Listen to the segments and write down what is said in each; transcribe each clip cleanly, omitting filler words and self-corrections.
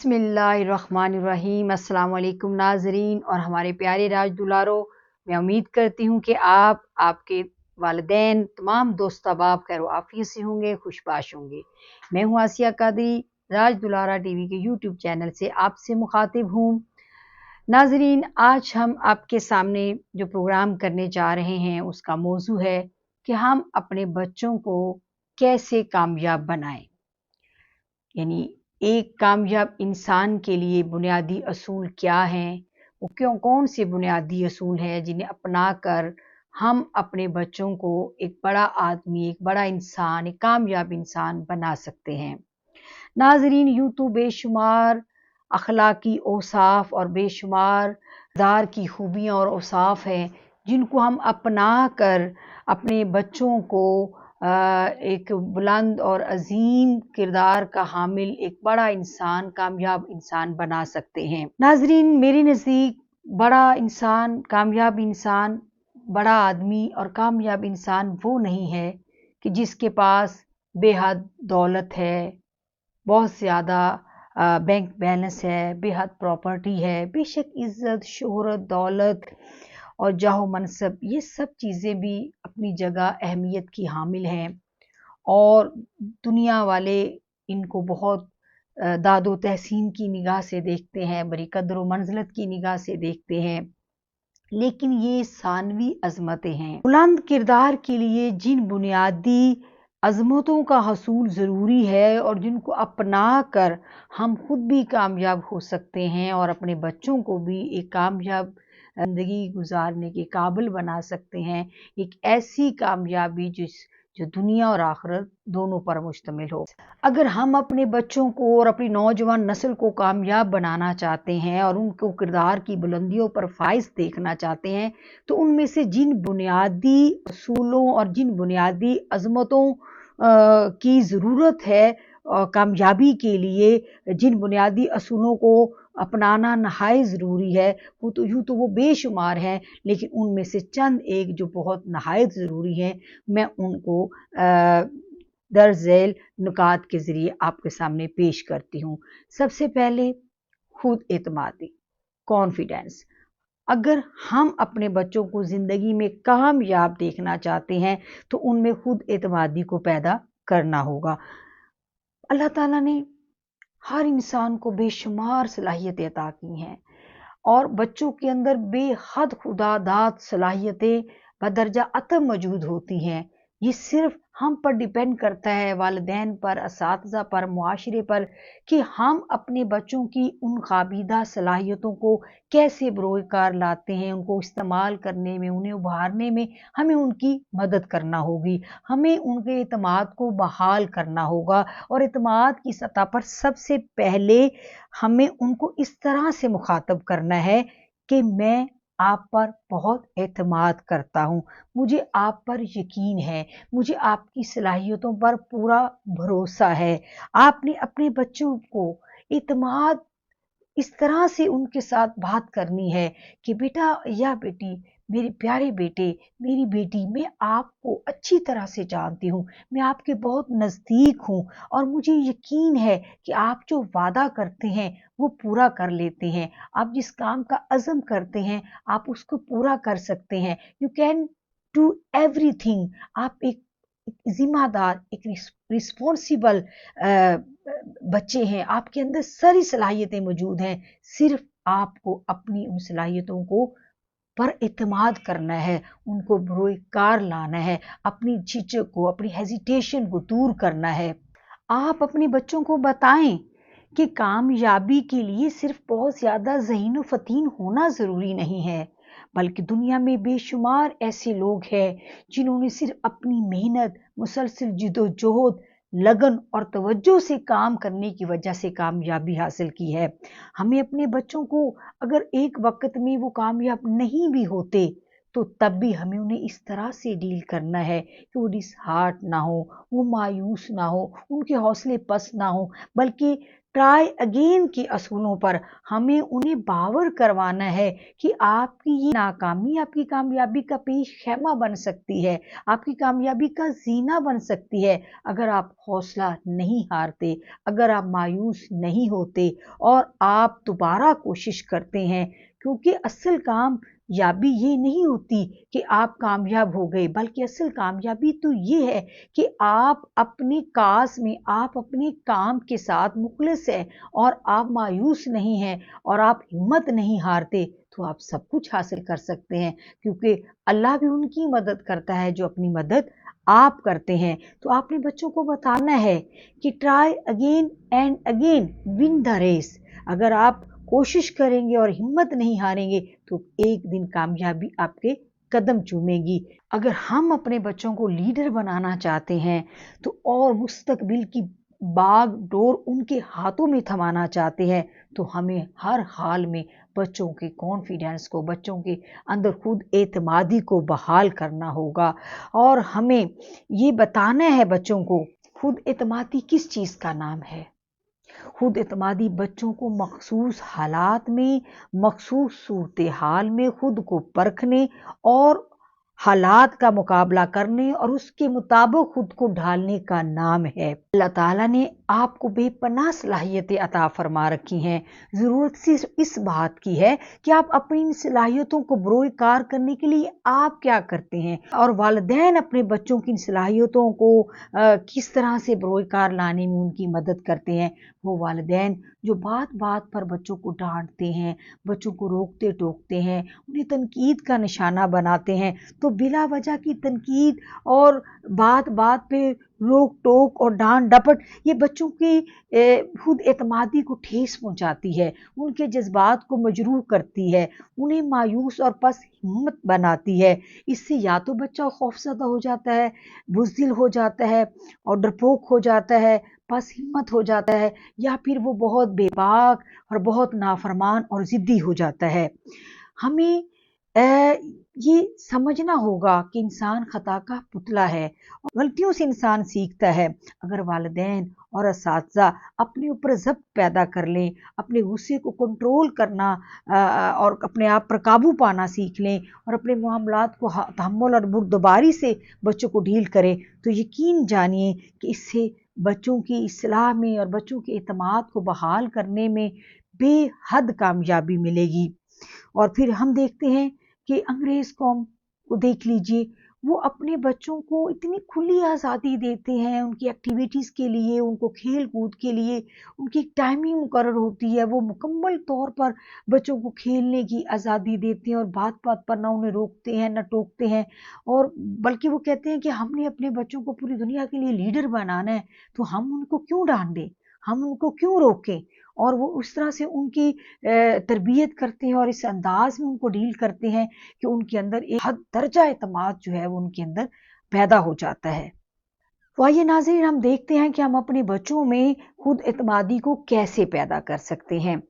बिस्मिल्लाहिर्रहमानिर्रहीम। अस्सलाम वालेकुम नाज़रीन और हमारे प्यारे राज दुलारो, मैं उम्मीद करती हूँ कि आप, आपके वालिदैन, तमाम दोस्त अहबाब खैर आफियत से होंगे, खुशबाश होंगे। मैं हूँ आसिया कादरी, राज दुलारा टीवी के यूट्यूब चैनल से आपसे मुखातिब हूँ। नाज़रीन, आज हम आपके सामने जो प्रोग्राम करने जा रहे हैं उसका मौजू है कि हम अपने बच्चों को कैसे कामयाब बनाएं। यानी एक कामयाब इंसान के लिए बुनियादी असूल क्या हैं, वो कौन से बुनियादी असूल हैं जिन्हें अपना कर हम अपने बच्चों को एक बड़ा आदमी, एक बड़ा इंसान, एक कामयाब इंसान बना सकते हैं। नाज़रीन, यूँ तो बेशुमार अखलाकी औसाफ और बेशुमार किरदार की खूबियाँ और औसाफ हैं जिनको हम अपना कर अपने बच्चों को एक बुलंद और अजीम किरदार का हामिल एक बड़ा इंसान, कामयाब इंसान बना सकते हैं। नाज़रीन, मेरे नज़दीक बड़ा इंसान, कामयाब इंसान, बड़ा आदमी और कामयाब इंसान वो नहीं है कि जिसके पास बेहद दौलत है, बहुत ज़्यादा बैंक बैलेंस है, बेहद प्रॉपर्टी है। बेशक इज़्ज़त, शोहरत, दौलत और जाहो मनसब ये सब चीज़ें भी अपनी जगह अहमियत की हामिल हैं और दुनिया वाले इनको बहुत दादो तहसीन की निगाह से देखते हैं, बड़ी कदर व मंज़लत की निगाह से देखते हैं। लेकिन ये सानवी अज़मतें हैं। बुलंद किरदार के लिए जिन बुनियादी अज़मतों का हसूल ज़रूरी है और जिनको अपना कर हम खुद भी कामयाब हो सकते हैं और अपने बच्चों को भी एक कामयाब ज़िंदगी गुजारने के काबिल बना सकते हैं। एक ऐसी कामयाबी जो दुनिया और आखिरत दोनों पर मुश्तमिल हो। अगर हम अपने बच्चों को और अपनी नौजवान नस्ल को कामयाब बनाना चाहते हैं और उनको किरदार की बुलंदियों पर फाइज देखना चाहते हैं, तो उनमें से जिन बुनियादी असूलों और जिन बुनियादी अज़मतों की ज़रूरत है कामयाबी के लिए, जिन बुनियादी असूलों को अपनाना नहायत ज़रूरी है, वो तो यूँ तो वो बेशुमार हैं, लेकिन उनमें से चंद एक जो बहुत नहायत ज़रूरी हैं, मैं उनको दर्ज झेल नुकात के ज़रिए आपके सामने पेश करती हूँ। सबसे पहले खुद एतमादी, कॉन्फिडेंस। अगर हम अपने बच्चों को ज़िंदगी में कामयाब देखना चाहते हैं तो उनमें खुद एतमादी को पैदा करना होगा। अल्लाह ताला ने हर इंसान को बेशुमार सलाहियतें अता की हैं और बच्चों के अंदर बेहद खुदादाद सलाहियतें बदर्जा अतम मौजूद होती हैं। ये सिर्फ हम पर डिपेंड करता है, वालिदैन पर, असातिज़ा पर, मुआशरे पर, कि हम अपने बच्चों की उन काबिदा सलाहियतों को कैसे बरोकार लाते हैं। उनको इस्तेमाल करने में, उन्हें उभारने में हमें उनकी मदद करना होगी। हमें उनके एतमाद को बहाल करना होगा और एतमाद की सतह पर सबसे पहले हमें उनको इस तरह से मुखातब करना है कि मैं आप पर बहुत एतमाद करता हूँ, मुझे आप पर यकीन है, मुझे आपकी सलाहियतों पर पूरा भरोसा है। आपने अपने बच्चों को एतमाद इस तरह से उनके साथ बात करनी है कि बेटा या बेटी, मेरे प्यारे बेटे, मेरी बेटी, मैं आपको अच्छी तरह से जानती हूँ, मैं आपके बहुत नज़दीक हूँ और मुझे यकीन है कि आप जो वादा करते हैं वो पूरा कर लेते हैं। आप जिस काम का अज़म करते हैं आप उसको पूरा कर सकते हैं। You can do everything. आप एक ज़िम्मेदार, एक रिस्पॉन्सिबल बच्चे हैं, आपके अंदर सारी सलाहियतें मौजूद हैं। सिर्फ आपको अपनी उन सलाहियतों को पर एतमाद करना है, उनको बरोकार लाना है, अपनी झिझक को, अपनी हेजिटेशन को दूर करना है। आप अपने बच्चों को बताएं कि कामयाबी के लिए सिर्फ बहुत ज़्यादा ज़हीन व फ़तीन होना ज़रूरी नहीं है, बल्कि दुनिया में बेशुमार ऐसे लोग हैं जिन्होंने सिर्फ अपनी मेहनत, मुसलसल जिद्दोजहद, लगन और तवज्जो से काम करने की वजह से कामयाबी हासिल की है। हमें अपने बच्चों को अगर एक वक्त में वो कामयाब नहीं भी होते तो तब भी हमें उन्हें इस तरह से डील करना है कि वो डिसहार्ट ना हो, वो मायूस ना हो, उनके हौसले पस्त ना हो, बल्कि ट्राई अगेन के असूलों पर हमें उन्हें बावर करवाना है कि आपकी ये नाकामी आपकी कामयाबी का पेश खैमा बन सकती है, आपकी कामयाबी का जीना बन सकती है अगर आप हौसला नहीं हारते, अगर आप मायूस नहीं होते और आप दोबारा कोशिश करते हैं। क्योंकि असल कामयाबी ये नहीं होती कि आप कामयाब हो गए, बल्कि असल कामयाबी तो ये है कि आप अपने काज में, आप अपने काम के साथ मुखलिस हैं और आप मायूस नहीं हैं और आप हिम्मत नहीं हारते, तो आप सब कुछ हासिल कर सकते हैं। क्योंकि अल्लाह भी उनकी मदद करता है जो अपनी मदद आप करते हैं। तो आपने बच्चों को बताना है कि try again and again, win the race. अगर आप कोशिश करेंगे और हिम्मत नहीं हारेंगे तो एक दिन कामयाबी आपके कदम चूमेगी। अगर हम अपने बच्चों को लीडर बनाना चाहते हैं तो और मुस्तकबिल की बाग डोर उनके हाथों में थमाना चाहते हैं, तो हमें हर हाल में बच्चों के कॉन्फिडेंस को, बच्चों के अंदर खुद एतमादी को बहाल करना होगा। और हमें ये बताना है बच्चों को, खुद एतमादी किस चीज़ का नाम है। खुद एतमादी बच्चों को मखसूस हालात में, मखसूस सूरत हाल में खुद को परखने और हालात का मुकाबला करने और उसके मुताबिक खुद को ढालने का नाम है। अल्लाह ताला ने आपको बेपनाह सलाहियतें अता फरमा रखी हैं। ज़रूरत सिर्फ इस बात की है कि आप अपनी इन सलाहियतों को बरोए कार करने के लिए आप क्या करते हैं। और वालिदैन अपने बच्चों की इन सलाहियतों को किस तरह से बरोए कार लाने में उनकी मदद करते हैं। वो वालिदैन जो बात बात पर बच्चों को डांटते हैं, बच्चों को रोकते टोकते हैं, उन्हें तनकीद का निशाना बनाते हैं, तो बिला वजह की तनकीद और बात बात पे रोक टोक और डांट डपट ये बच्चों की खुद एतमादी को ठेस पहुंचाती है, उनके जज्बात को मजरूह करती है, उन्हें मायूस और पस हिम्मत बनाती है। इससे या तो बच्चा खौफजदा हो जाता है, बुज़दिल हो जाता है और डरपोक हो जाता है, बस हिम्मत हो जाता है, या फिर वो बहुत बेबाक और बहुत नाफरमान और ज़िद्दी हो जाता है। हमें ये समझना होगा कि इंसान खता का पुतला है और गलतियों से इंसान सीखता है। अगर वालिदैन और असातिज़ा अपने ऊपर ज़ब्त पैदा कर लें, अपने गुस्से को कंट्रोल करना और अपने आप पर काबू पाना सीख लें और अपने मामलात को तहम्मुल और बुर्दबारी से बच्चों को डील करें, तो यकीन जानिए कि इससे बच्चों की इस्लाह में और बच्चों के एतमाद को बहाल करने में बेहद कामयाबी मिलेगी। और फिर हम देखते हैं कि अंग्रेज़ कौम को देख लीजिए, वो अपने बच्चों को इतनी खुली आज़ादी देते हैं उनकी एक्टिविटीज़ के लिए, उनको खेल कूद के लिए उनकी एक टाइमिंग मुकर्रर होती है। वो मुकम्मल तौर पर बच्चों को खेलने की आज़ादी देते हैं और बात बात पर ना उन्हें रोकते हैं ना टोकते हैं, और बल्कि वो कहते हैं कि हमने अपने बच्चों को पूरी दुनिया के लिए लीडर बनाना है, तो हम उनको क्यों डांट दें, हम उनको क्यों रोकें। और वो उस तरह से उनकी तरबियत करते हैं और इस अंदाज में उनको डील करते हैं कि उनके अंदर एक हद दर्जा एतमाद जो है वो उनके अंदर पैदा हो जाता है। तो आइए नाज़रीन, हम देखते हैं कि हम अपने बच्चों में खुद एतमादी को कैसे पैदा कर सकते हैं।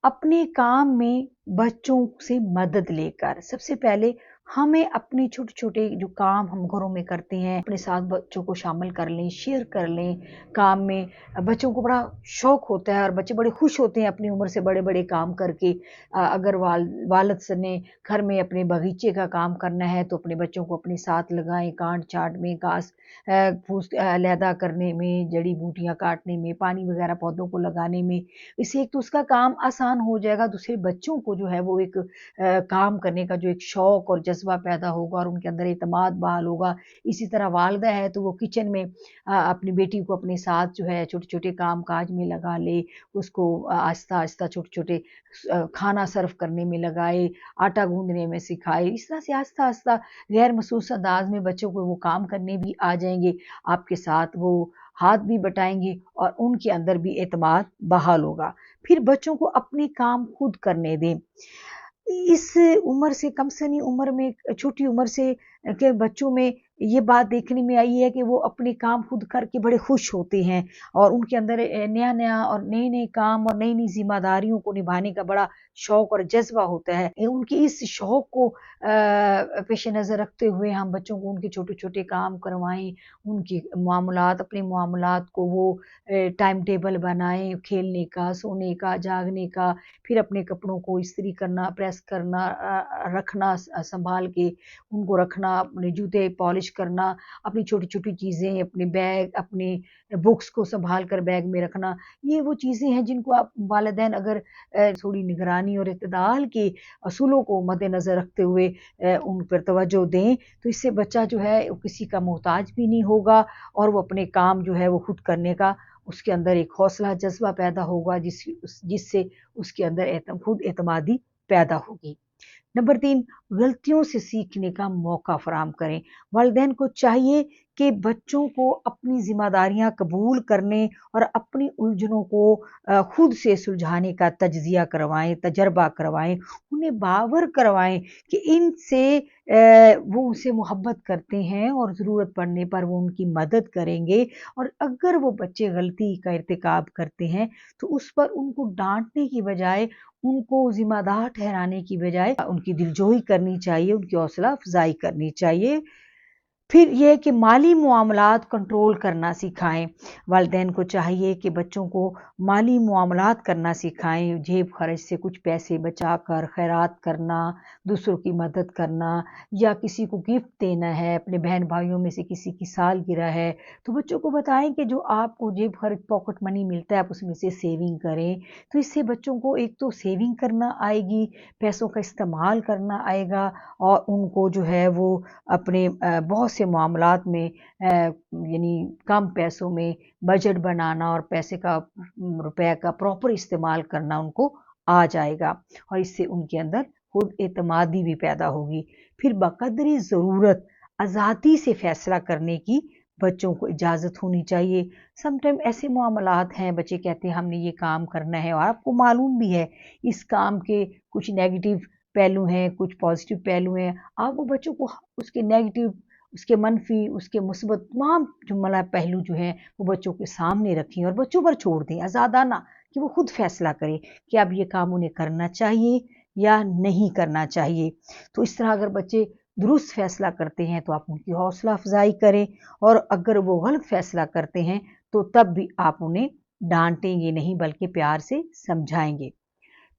अपने काम में बच्चों से मदद लेकर सबसे पहले हमें अपने छोटे छोटे जो काम हम घरों में करते हैं अपने साथ बच्चों को शामिल कर लें, शेयर कर लें काम में। बच्चों को बड़ा शौक होता है और बच्चे बड़े खुश होते हैं अपनी उम्र से बड़े बड़े काम करके। अगर वालिद ने घर में अपने बगीचे का काम करना है तो अपने बच्चों को अपने साथ लगाएं, काट छाट में, घास फूस अलहदा करने में, जड़ी बूटियां काटने में, पानी वगैरह पौधों को लगाने में। इससे एक तो उसका काम आसान हो जाएगा, दूसरे बच्चों को जो है वो एक काम करने का जो एक शौक और जज्बा पैदा होगा और उनके अंदर एतमाद बहाल होगा। इसी तरह वालिदा है तो वो किचन में अपनी बेटी को अपने साथ जो है छोटे छोटे काम काज में लगा ले, उसको आहिस्ता आहिस्ता छोटे छोटे खाना सर्व करने में लगाए, आटा गूंदने में सिखाए। इस तरह से आहिस्ता आहिस्ता गैर महसूस अंदाज में बच्चों को वो काम करने भी आ जाएंगे, आपके साथ वो हाथ भी बटाएंगे और उनके अंदर भी एतमाद बहाल होगा। फिर बच्चों को अपने काम खुद करने दें। इस उम्र से, कम सनी उम्र में, छोटी उम्र से के बच्चों में یہ بات دیکھنے میں آئی ہے کہ وہ اپنے کام خود کر کے بڑے خوش ہوتے ہیں اور ان کے اندر نیا نیا اور نئے نئے کام اور نئی نئی ذمہ داریوں کو نبھانے کا بڑا شوق اور جذبہ ہوتا ہے۔ ان کی اس شوق کو پیش نظر رکھتے ہوئے ہم بچوں کو ان کے چھوٹے چھوٹے کام کروائیں، ان کی معاملات اپنے معاملات کو وہ ٹائم ٹیبل بنائیں، کھیلنے کا، سونے کا، جاگنے کا، پھر اپنے کپڑوں کو استری کرنا، پریس کرنا، رکھنا سنبھال کے ان کو رکھنا، اپنے جوتے پالش کرنا، اپنی چھوٹی چھوٹی چیزیں، اپنے بیگ، اپنے بکس کو سنبھال کر بیگ میں رکھنا، یہ وہ چیزیں ہیں جن کو آپ والدین اگر تھوڑی نگرانی اور اعتدال کے اصولوں کو مد نظر رکھتے ہوئے ان پر توجہ دیں تو اس سے بچہ جو ہے کسی کا محتاج بھی نہیں ہوگا اور وہ اپنے کام جو ہے وہ خود کرنے کا اس کے اندر ایک حوصلہ جذبہ پیدا ہوگا جس سے اس کے اندر خود اعتمادی پیدا ہوگی۔ نمبر 3، غلطیوں سے سیکھنے کا موقع فراہم کریں۔ والدین کو چاہیے کہ بچوں کو اپنی ذمہ داریاں قبول کرنے اور اپنی الجھنوں کو خود سے سلجھانے کا تجزیہ کروائیں، تجربہ کروائیں، انہیں باور کروائیں کہ ان سے وہ ان سے محبت کرتے ہیں اور ضرورت پڑنے پر وہ ان کی مدد کریں گے، اور اگر وہ بچے غلطی کا ارتکاب کرتے ہیں تو اس پر ان کو ڈانٹنے کی بجائے، ان کو ذمہ دار ٹھہرانے کی بجائے ان کی دلجوئی کرنی چاہیے، ان کی حوصلہ افزائی کرنی چاہیے۔ پھر یہ کہ مالی معاملات کنٹرول کرنا سکھائیں۔ والدین کو چاہیے کہ بچوں کو مالی معاملات کرنا سکھائیں، جیب خرچ سے کچھ پیسے بچا کر خیرات کرنا، دوسروں کی مدد کرنا، یا کسی کو گفٹ دینا ہے، اپنے بہن بھائیوں میں سے کسی کی سالگرہ ہے تو بچوں کو بتائیں کہ جو آپ کو جیب خرچ پاکٹ منی ملتا ہے آپ اس میں سے سیونگ کریں، تو اس سے بچوں کو ایک تو سیونگ کرنا آئے گی، پیسوں کا استعمال کرنا آئے گا، اور ان کو جو ہے وہ اپنے بہت سے معاملات میں یعنی کم پیسوں میں بجٹ بنانا اور پیسے کا روپے کا پراپر استعمال کرنا ان کو آ جائے گا، اور اس سے ان کے اندر خود اعتمادی بھی پیدا ہوگی۔ پھر بقدر ضرورت آزادی سے فیصلہ کرنے کی بچوں کو اجازت ہونی چاہیے۔ سم ٹائم ایسے معاملات ہیں بچے کہتے ہیں ہم نے یہ کام کرنا ہے، اور آپ کو معلوم بھی ہے اس کام کے کچھ نیگیٹو پہلو ہیں، کچھ پازیٹیو پہلو ہیں، آپ وہ بچوں کو اس کے نیگیٹو، اس کے منفی، اس کے مثبت تمام جملہ پہلو جو ہیں وہ بچوں کے سامنے رکھیں اور بچوں پر چھوڑ دیں آزادانہ کہ وہ خود فیصلہ کریں کہ اب یہ کام انہیں کرنا چاہیے یا نہیں کرنا چاہیے۔ تو اس طرح اگر بچے درست فیصلہ کرتے ہیں تو آپ ان کی حوصلہ افزائی کریں، اور اگر وہ غلط فیصلہ کرتے ہیں تو تب بھی آپ انہیں ڈانٹیں گے نہیں بلکہ پیار سے سمجھائیں گے۔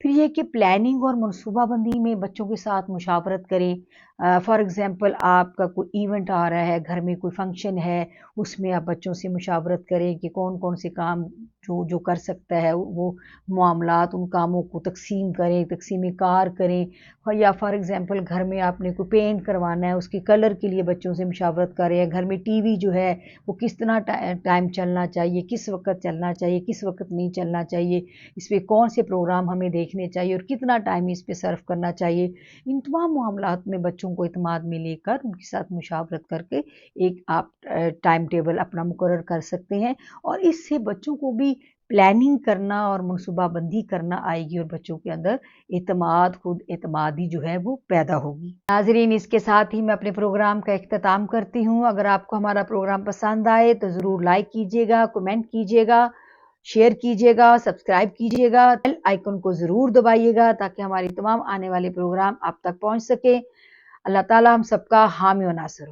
پھر یہ کہ پلاننگ اور منصوبہ بندی میں بچوں کے ساتھ مشاورت کریں۔ فار ایگزامپل آپ کا کوئی ایونٹ آ رہا ہے، گھر میں کوئی فنکشن ہے، اس میں آپ بچوں سے مشاورت کریں کہ کون کون سے کام جو کر سکتا ہے، وہ معاملات ان کاموں کو تقسیم کریں، تقسیم کار کریں، یا فار ایگزامپل گھر میں آپ نے کوئی پینٹ کروانا ہے، اس کے کلر کے لیے بچوں سے مشاورت کریں، گھر میں ٹی وی جو ہے وہ کس طرح ٹائم چلنا چاہیے، کس وقت چلنا چاہیے، کس وقت نہیں چلنا چاہیے، اس پہ کون سے پروگرام ہمیں دیکھنے چاہیے اور کتنا ٹائم اس پہ صرف کرنا چاہیے۔ ان تمام معاملات میں بچوں کو اعتماد میں لے کر ان کے ساتھ مشاورت کر کے ایک آپ ٹائم ٹیبل اپنا مقرر کر سکتے ہیں، اور اس سے بچوں کو بھی پلاننگ کرنا اور منصوبہ بندی کرنا آئے گی، اور بچوں کے اندر خود اعتمادی جو ہے وہ پیدا ہوگی۔ ناظرین، اس کے ساتھ ہی میں اپنے پروگرام کا اختتام کرتی ہوں۔ اگر آپ کو ہمارا پروگرام پسند آئے تو ضرور لائک کیجیے گا، کمنٹ کیجیے گا، شیئر کیجیے گا، سبسکرائب کیجیے گا، بیل آئیکن کو ضرور دبائیے گا تاکہ ہماری تمام آنے والے پروگرام آپ تک پہنچ سکے۔ اللہ تعالیٰ ہم سب کا حامی و ناصر ہو۔